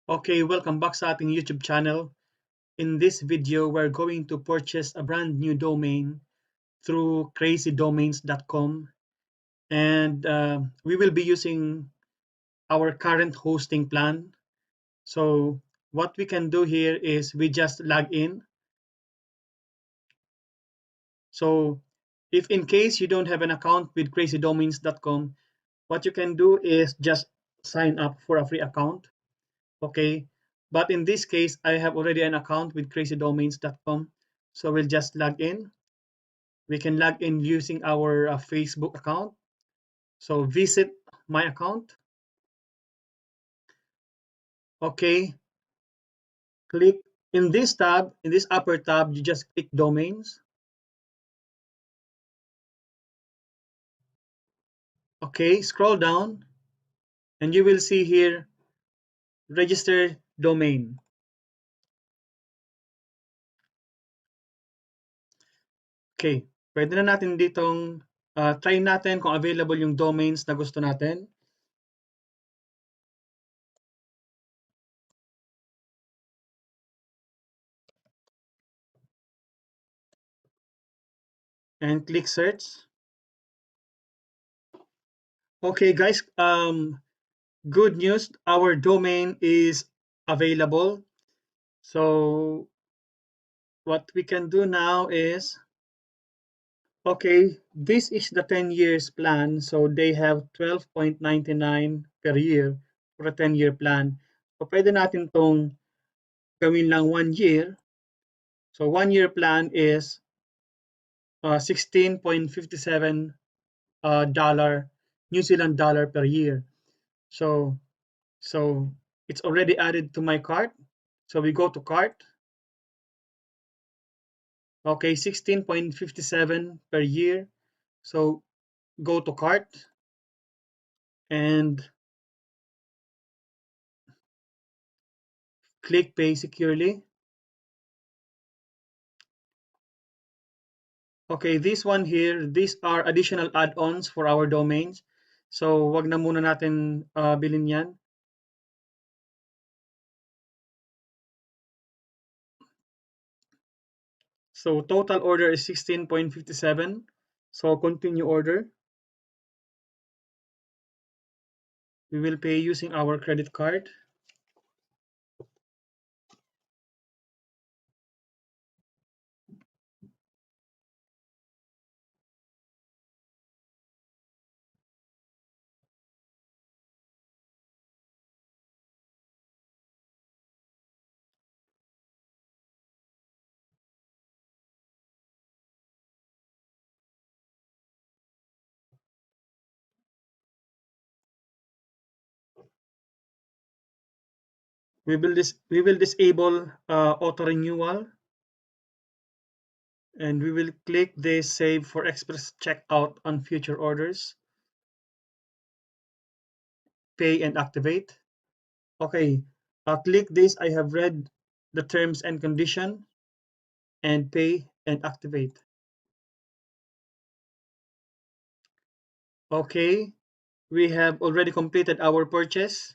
Okay, welcome back sa ating YouTube channel. In this video, we're going to purchase a brand new domain through crazydomains.com, and we will be using our current hosting plan. So what we can do here is we just log in. So if in case you don't have an account with crazydomains.com, what you can do is just sign up for a free account. Okay, but in this case I have already an account with crazydomains.com, so we'll just log in. We can log in using our Facebook account. So visit my account. Okay, click in this tab, in this upper tab, you just click domains. Okay, scroll down and you will see here register domain. Okay, pwede na natin ditong try natin kung available yung domains na gusto natin. And click search. Okay guys, good news, our domain is available. So what we can do now is, okay, this is the 10 years plan. So they have 12.99 per year for a 10-year plan. So pwede natin tong gawin lang 1 year. So 1 year plan is 16.57 dollar New Zealand dollar per year. So it's already added to my cart. So we go to cart. Okay, 16.57 per year. So go to cart and click pay securely. Okay, this one here, these are additional add-ons for our domains. So wag na muna natin bilhin yan. So total order is 16.57. So continue order. We will pay using our credit card. We will disable auto renewal, and we will click this save for express checkout on future orders. Pay and activate. Okay, click this. I have read the terms and condition, and pay and activate. Okay, we have already completed our purchase.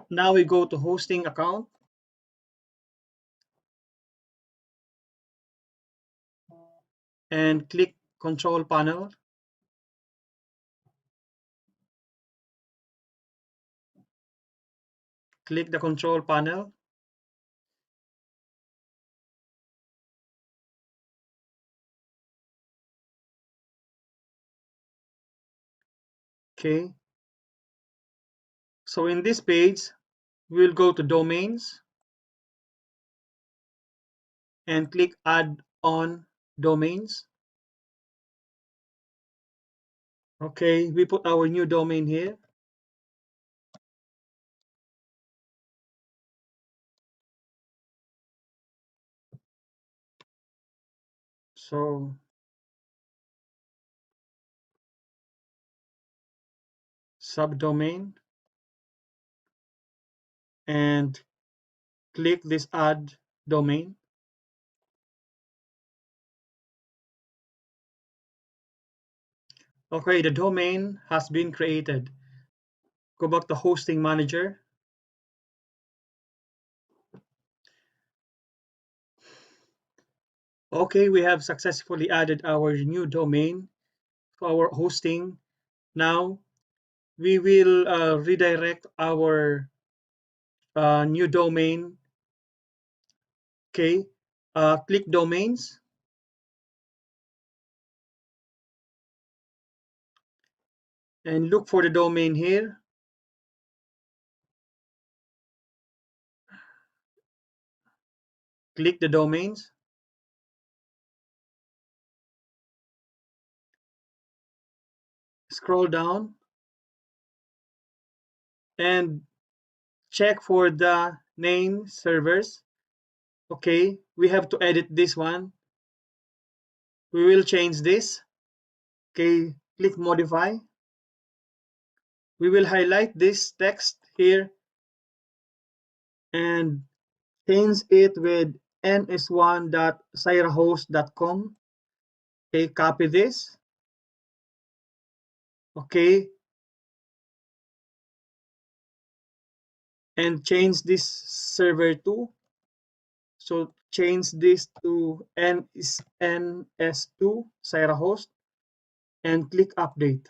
Now we go to hosting account. And click control panel. Click the control panel. Okay. So in this page, we'll go to domains and click add on domains. Okay, we put our new domain here. So subdomain, and click this add domain. Okay, the domain has been created. Go back to hosting manager. Okay, we have successfully added our new domain to our hosting. Now we will redirect our new domain. Okay, click domains and look for the domain here. Click the domains. Scroll down and check for the name servers. Okay, we have to edit this one. We will change this. Okay, click modify. We will highlight this text here and change it with ns1.syrahost.com. Okay, copy this. Okay, and change this server to. So change this to ns2 syrahost and click update.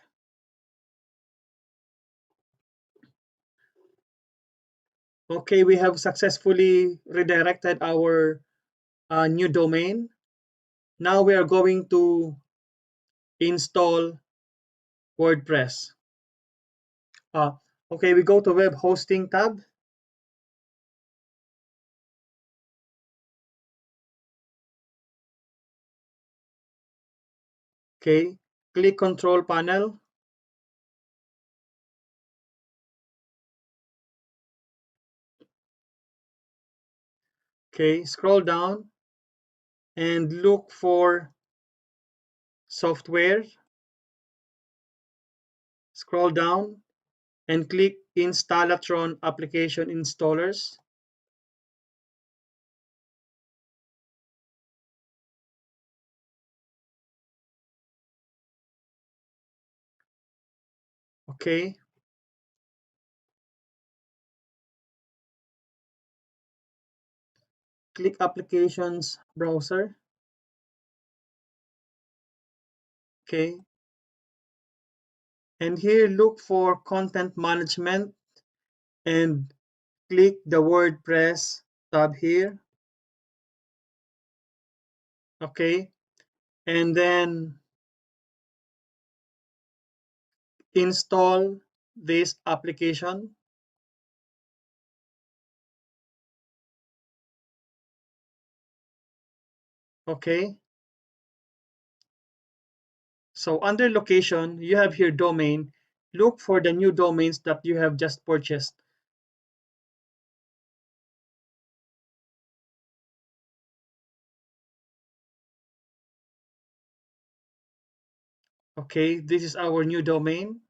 Okay, we have successfully redirected our new domain. Now we are going to install WordPress. Uh, okay, we go to web hosting tab. Okay, click control panel. Okay, scroll down and look for software. Scroll down and click Installatron application installers. Okay. Click applications browser. Okay. And here look for content management and click the WordPress tab here. Okay. And then install this application. Okay. So under location, you have here domain. Look for the new domains that you have just purchased. Okay, this is our new domain.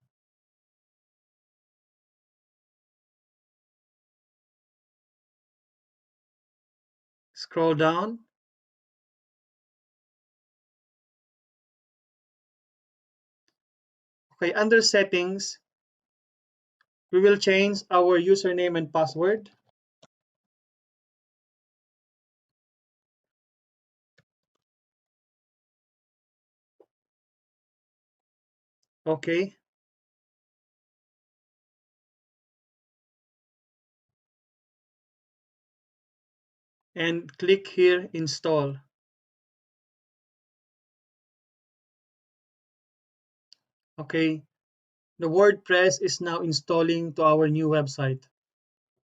Scroll down. Okay, under settings, we will change our username and password. Okay. And click here install. Okay. The WordPress is now installing to our new website.